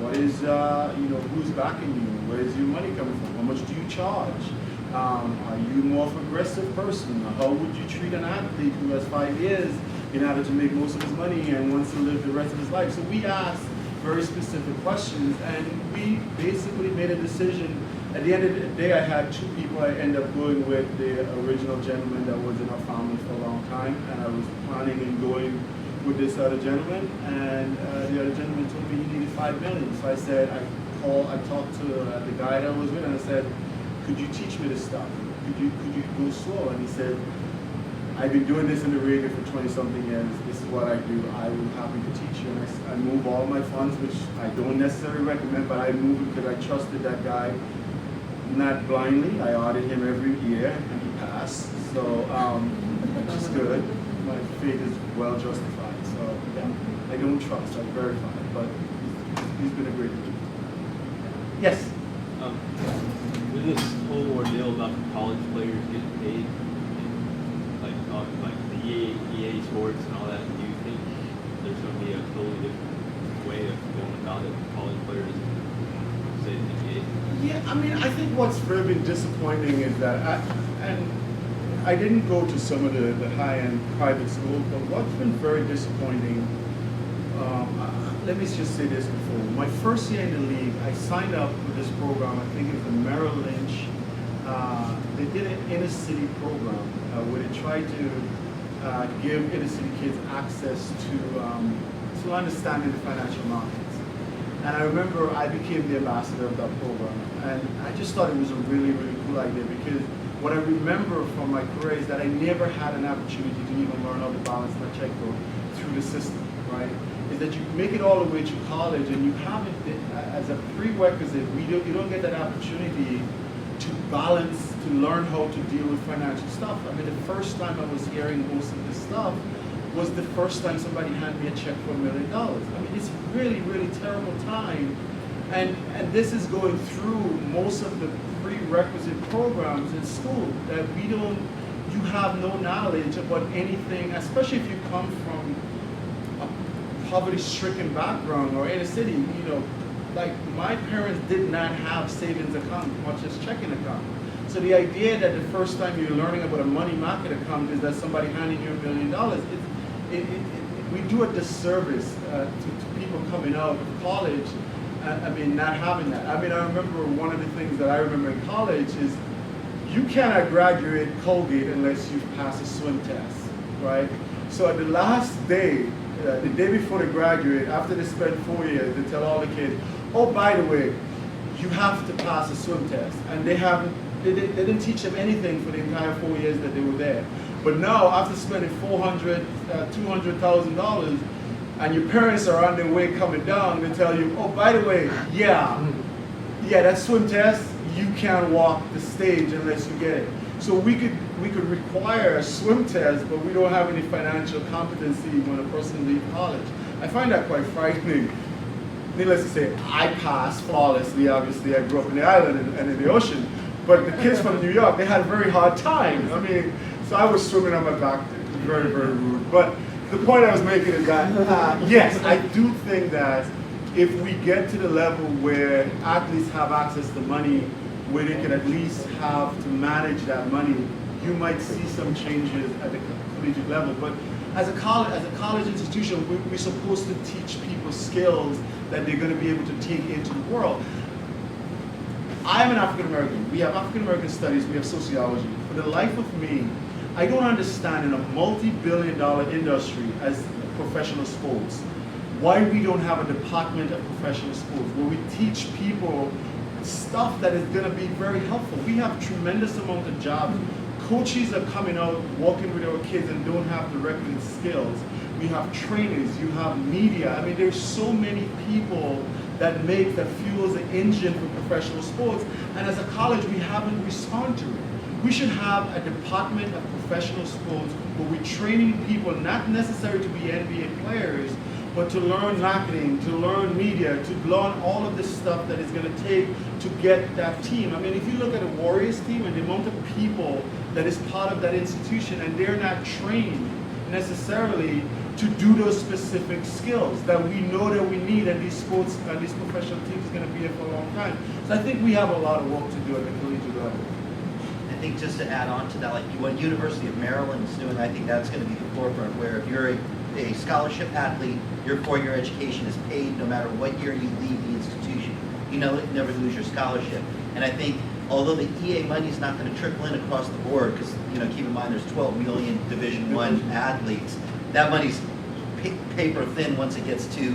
What is, who's backing you? Where is your money coming from? How much do you charge? Are you more of an aggressive person? How would you treat an athlete who has 5 years in order to make most of his money and wants to live the rest of his life? So we asked very specific questions, and we basically made a decision. At the end of the day, I had 2 people. I ended up going with the original gentleman that was in our family for a long time, and I was planning on going with this other gentleman, and the other gentleman told me he needed $5 million. So I said, I talked to the guy that I was with, and I said, could you teach me this stuff? Could you go slow? And he said, I've been doing this in the radio for 20-something years. This is what I do. I will be happy to teach you. And I move all my funds, which I don't necessarily recommend, but I move it because I trusted that guy, not blindly. I audited him every year, and he passed. So, which is good. My faith is well justified. So, yeah, I don't trust. I verify. But he's been a great leader. Yes? With this whole ordeal about college players getting paid, like the EA sports and all that, do you think there's going to be a totally different way way of going about it, college players, say, the NBA? Yeah, I mean, I think what's really been disappointing is that, I didn't go to some of the high-end private schools, but what's been very disappointing, let me just say this before. My first year in the league, I signed up for this program, I think it was the Merrill Lynch. They did an inner city program where they tried to give inner city kids access to understanding the financial markets. And I remember I became the ambassador of that program. And I just thought it was a really, really cool idea because what I remember from my career is that I never had an opportunity to even learn how to balance my checkbook through the system, right? Is that you make it all the way to college and you have it as a prerequisite. You don't get that opportunity to balance, to learn how to deal with financial stuff. I mean, the first time I was hearing most of this stuff was the first time somebody handed me a check for $1 million. I mean, it's really, really terrible time. And this is going through most of the prerequisite programs in school that you have no knowledge about anything, especially if you come from a poverty-stricken background or inner city, you know, like my parents did not have savings account, much as checking account. So the idea that the first time you're learning about a money market account is that somebody handing you $1 million, we do a disservice to people coming out of college. I mean, not having that. I mean, I remember one of the things that I remember in college is you cannot graduate Colgate unless you've passed a swim test, right? So at the last day, the day before they graduate, after they spend 4 years, they tell all the kids, oh, by the way, you have to pass a swim test. And they didn't teach them anything for the entire 4 years that they were there. But now, after spending $400,000, $200,000, and your parents are on their way coming down, they tell you, oh, by the way, yeah, that swim test, you can't walk the stage unless you get it. So we could require a swim test, but we don't have any financial competency when a person leaves college. I find that quite frightening. Needless to say, I passed flawlessly. Obviously, I grew up in the island and in the ocean. But the kids from New York, they had a very hard time. I mean, so I was swimming on my back, very, very rude. But the point I was making is that, yes, I do think that if we get to the level where athletes have access to money, where they can at least have to manage that money, you might see some changes at the collegiate level. But as a college institution, we're supposed to teach people skills that they're going to be able to take into the world. I'm an African American. We have African American studies, we have sociology. For the life of me, I don't understand in a multi-billion-dollar industry as professional sports, why we don't have a department of professional sports where we teach people stuff that is going to be very helpful. We have tremendous amount of jobs. Coaches are coming out, working with our kids and don't have the requisite skills. We have trainers, you have media. I mean, there's so many people that fuels the engine for professional sports. And as a college, we haven't responded to it. We should have a department of professional sports where we're training people, not necessarily to be NBA players, but to learn marketing, to learn media, to learn all of this stuff that is going to take to get that team. I mean, if you look at a Warriors team and the amount of people that is part of that institution and they're not trained necessarily to do those specific skills that we know that we need, and these sports and these professional teams are going to be here for a long time. So I think we have a lot of work to do at the collegiate level. I think just to add on to that, like what University of Maryland is doing, I think that's going to be the forefront, where if you're a scholarship athlete, your 4-year education is paid no matter what year you leave the institution. You know, never lose your scholarship. And I think although the EA money is not going to trickle in across the board, because keep in mind there's 12 million Division I athletes, that money's paper thin once it gets to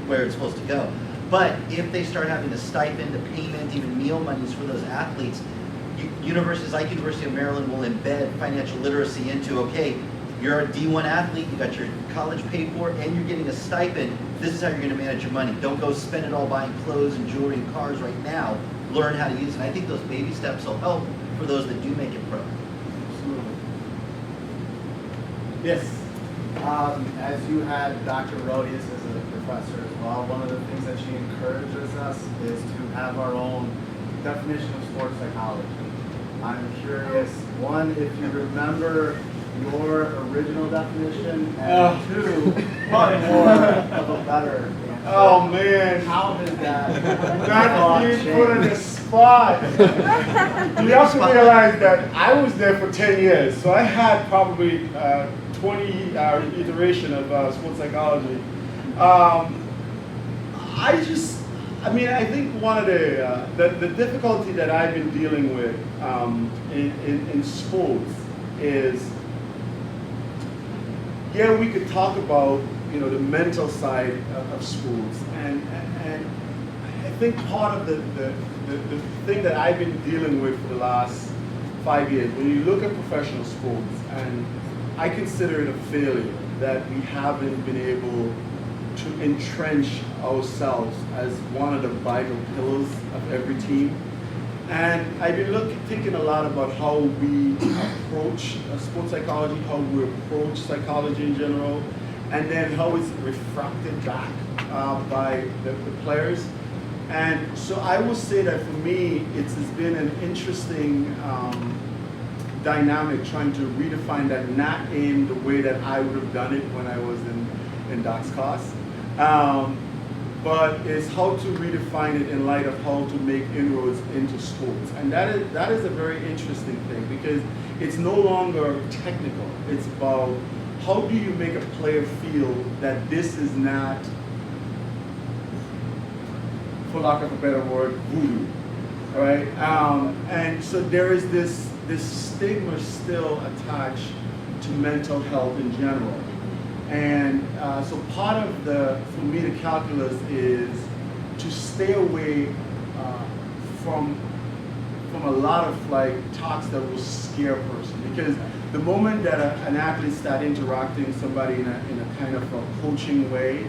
where it's supposed to go. But if they start having a stipend, a payment, even meal monies for those athletes, universities like University of Maryland will embed financial literacy into, okay, you're a D1 athlete, you got your college paid for, and you're getting a stipend. This is how you're going to manage your money. Don't go spend it all buying clothes and jewelry and cars right now. Learn how to use it. And I think those baby steps will help for those that do make it pro. Absolutely. Yes. As you had Dr. Rodius as a professor as well, one of the things that she encourages us is to have our own definition of sports psychology. I'm curious, one, if you remember your original definition, and two, what more of a better answer Oh man. How did that? Not being put on the spot. You have to realize that I was there for 10 years, so I had probably 20 iteration of sports psychology. I think one of the difficulty that I've been dealing with in sports is, yeah, we could talk about the mental side of sports, and I think part of the thing that I've been dealing with for the last 5 years, when you look at professional sports, and I consider it a failure that we haven't been able to entrench ourselves as one of the vital pillars of every team. And I've been thinking a lot about how we approach sports psychology, how we approach psychology in general, and then how it's refracted back by the players. And so I will say that for me, it's been an interesting dynamic trying to redefine that, not in the way that I would have done it when I was in Doc's class, but it's how to redefine it in light of how to make inroads into sports. And that is a very interesting thing, because it's no longer technical. It's about how do you make a player feel that this is not, for lack of a better word, voodoo, all right? And so there is this stigma still attached to mental health in general. And so part of for me, the calculus is to stay away from a lot of talks that will scare a person, because the moment that an athlete starts interacting with somebody in a kind of a coaching way,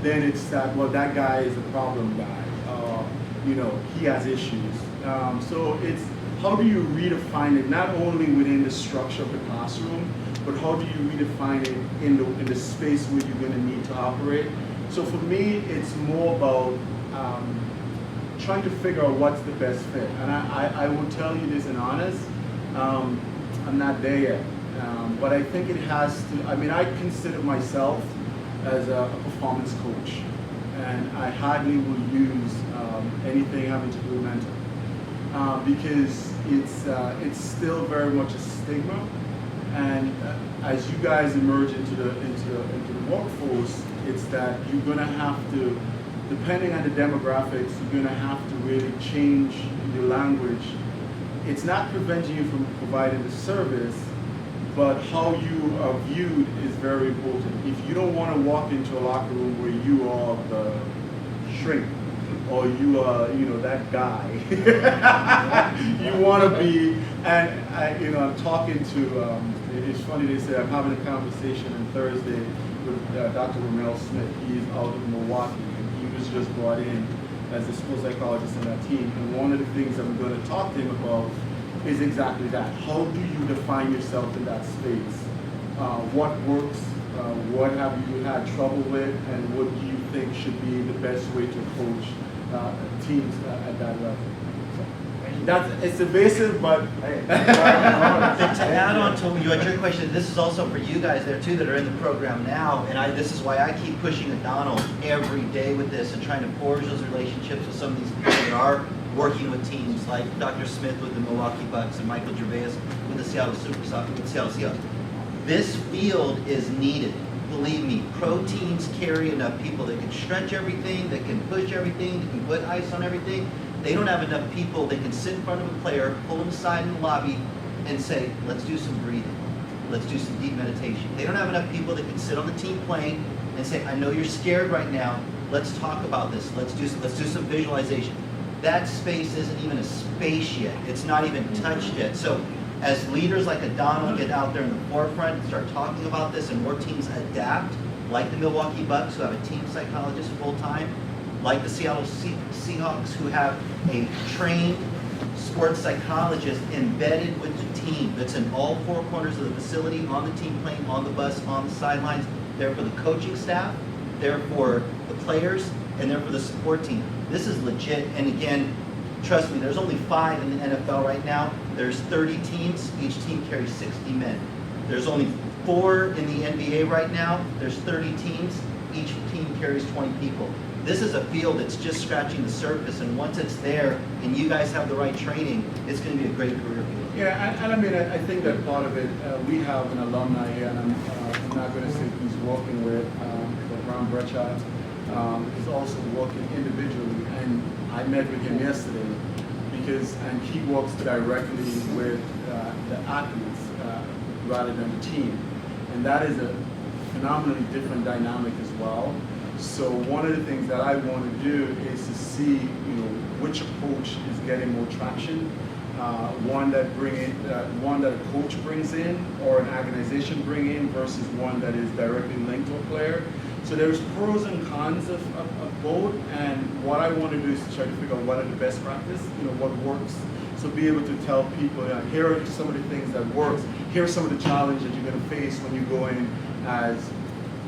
then it's that, well, that guy is a problem guy. He has issues. So it's how do you redefine it, not only within the structure of the classroom, but how do you redefine it in the space where you're going to need to operate? So for me, it's more about trying to figure out what's the best fit. And I will tell you this in honest, I'm not there yet. But I think it has to, I consider myself as a performance coach, and I hardly will use anything having to do with mental, because it's still very much a stigma. And as you guys emerge into the workforce, it's that you're going to have to, depending on the demographics, you're going to have to really change your language. It's not preventing you from providing the service, but how you are viewed is very important. If you don't want to walk into a locker room where you are the shrink, or you are, that guy, you want to be, and I'm talking to, it's funny, they say I'm having a conversation on Thursday with Dr. Ramel Smith. He's out in Milwaukee, and he was just brought in as a sports psychologist on that team. And one of the things I'm going to talk to him about is exactly that. How do you define yourself in that space? What works? What have you had trouble with? And what do you think should be the best way to coach teams at that level? It's evasive, but to add on to your question, this is also for you guys there too that are in the program now, and this is why I keep pushing Adonal every day with this and trying to forge those relationships with some of these people that are working with teams like Dr. Smith with the Milwaukee Bucks and Michael Gervais with the Seattle Seahawks. This field is needed. Believe me, pro teams carry enough people that can stretch everything, that can push everything, that can put ice on everything. They don't have enough people that can sit in front of a player, pull them aside in the lobby, and say, let's do some breathing. Let's do some deep meditation. They don't have enough people that can sit on the team plane and say, I know you're scared right now. Let's talk about this. Let's do some visualization. That space isn't even a space yet. It's not even touched yet. So as leaders like Adonal get out there in the forefront and start talking about this, and more teams adapt, like the Milwaukee Bucks who have a team psychologist full-time, like the Seattle Seahawks who have a trained sports psychologist embedded with the team that's in all four corners of the facility, on the team plane, on the bus, on the sidelines. They're for the coaching staff, they're for the players, and they're for the support team. This is legit, and again, trust me, there's only 5 in the NFL right now. There's 30 teams, each team carries 60 men. There's only 4 in the NBA right now. There's 30 teams, each team carries 20 people. This is a field that's just scratching the surface, and once it's there and you guys have the right training, it's going to be a great career field. Yeah, and I mean, I think that part of it, we have an alumni here, and I'm not going to say he's working with, but Ron Brechat is also working individually, and I met with him yesterday and he works directly with the athletes rather than the team, and that is a phenomenally different dynamic as well. So one of the things that I want to do is to see, which approach is getting more traction. One that a coach brings in or an organization bring in versus one that is directly linked to a player. So there's pros and cons of both, and what I want to do is to try to figure out what are the best practice, what works. So be able to tell people, here are some of the things that works. Here are some of the challenges that you're going to face when you go in as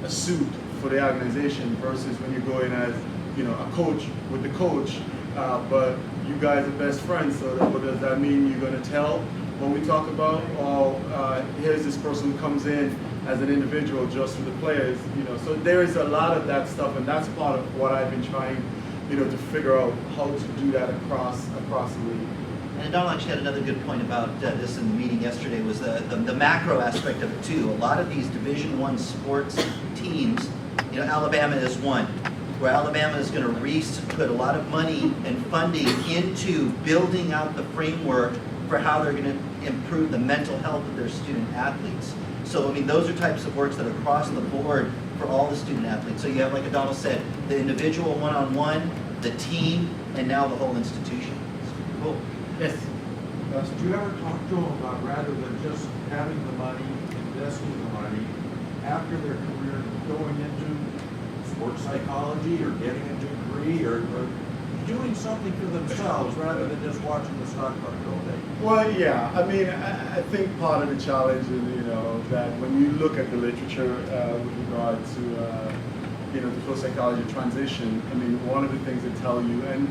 a suit for the organization versus when you go in as, a coach with the coach. But you guys are best friends, so what does that mean? You're going to tell what we talk about? Or here's this person who comes in as an individual just with the players, So there is a lot of that stuff, and that's part of what I've been trying, to figure out how to do that across the league. And Donald actually had another good point about this in the meeting yesterday, was the macro aspect of it too. A lot of these Division I sports teams, Alabama is one, where Alabama is going to put a lot of money and funding into building out the framework for how they're going to improve the mental health of their student athletes. So, I mean, those are types of works that are across the board for all the student athletes. So you have, like Adonal said, the individual one-on-one, the team, and now the whole institution. Cool. Yes? Did you ever talk to them about, rather than just having the money, investing the money, after their career going into sports psychology or getting a degree or doing something for themselves rather than just watching the stock market all day? Well, yeah. I mean, I think part of the challenge is, that when you look at the literature with regard to, the pro psychology transition, I mean, one of the things they tell you, and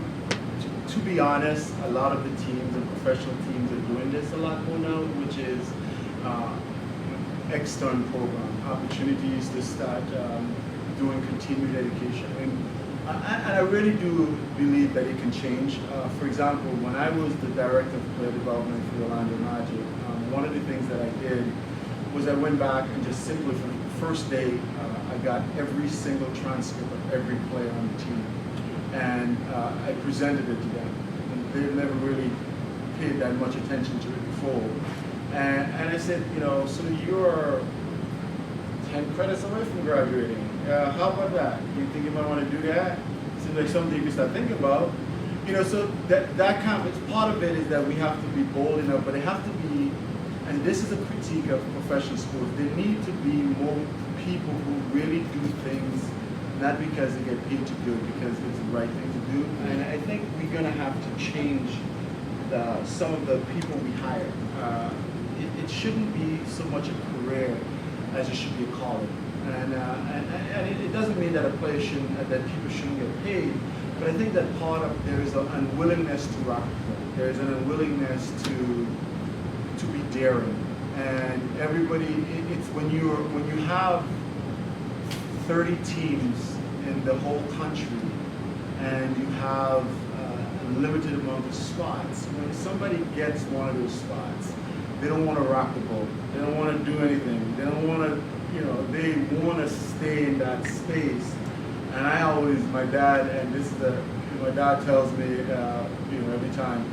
to be honest, a lot of the teams and professional teams are doing this a lot more now, which is external program opportunities to start doing continued education. And I really do believe that it can change. For example, when I was the director of player development for Orlando Magic, one of the things that I did was I went back and just simply from the first day, I got every single transcript of every player on the team. And I presented it to them. And they've never really paid that much attention to it before. And I said, so you're 10 credits away from graduating. How about that? You think you might want to do that? Seems like something you can start thinking about. So that kind of, part of it is that we have to be bold enough, but they have to be, and this is a critique of professional sports, there need to be more people who really do things, not because they get paid to do it, because it's the right thing to do. And I think we're going to have to change some of the people we hire. It shouldn't be so much a career as it should be a calling. And it doesn't mean that that people shouldn't get paid, but I think that part of there is an unwillingness to rock the boat. There is an unwillingness to be daring, and everybody. It's when you have 30 teams in the whole country, and you have a limited amount of spots. When somebody gets one of those spots, they don't want to rock the boat. They don't want to do anything. They don't want to. They want to stay in that space. And I always, my dad, and my dad tells me, every time,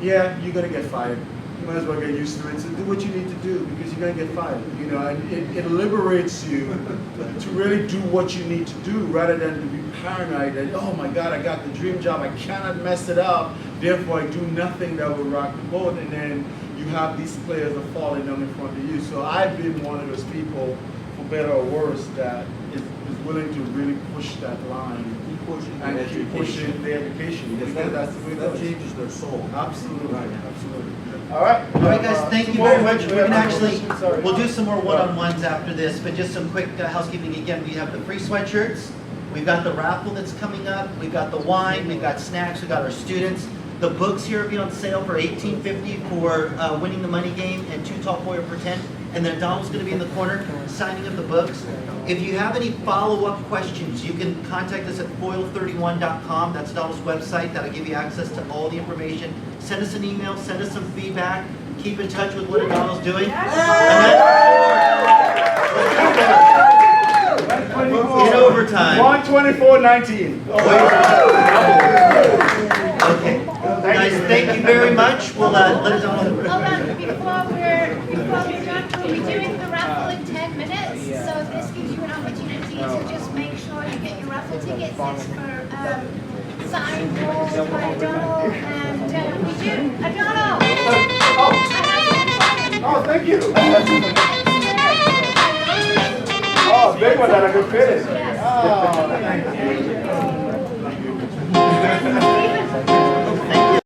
yeah, you're going to get fired. You might as well get used to it. So do what you need to do because you're going to get fired. And it liberates you to really do what you need to do rather than to be paranoid that, oh my God, I got the dream job. I cannot mess it up. Therefore, I do nothing that will rock the boat. And then you have these players that are falling down in front of you. So I've been one of those people, for better or worse, that is willing to really push that line. Keep pushing the education. Because that's the way that changes their soul. Absolutely. Right. Absolutely. All right. All right, guys, thank you very much. We're going we'll do some more one-on-ones after this, but just some quick housekeeping again. We have the free sweatshirts. We've got the raffle that's coming up. We've got the wine. We've got snacks. We've got our students. The books here will be on sale for $18.50 for winning the money game and 2 tall boy or pretend. and then Donald's going to be in the corner signing up the books. If you have any follow-up questions, you can contact us at foil31.com. That's Donald's website. That'll give you access to all the information. Send us an email, send us some feedback, keep in touch with what Donald's doing. In overtime. 124.19. Okay. Guys, thank you very much. We'll let Donald. Before we're done, we'll be doing the raffle in 10 minutes. So this gives you an opportunity to just make sure you get your raffle tickets. It's for signed walls by Adonal, and we do Adonal. Oh, thank you. Oh, big one that I could fit in. Oh, thank you.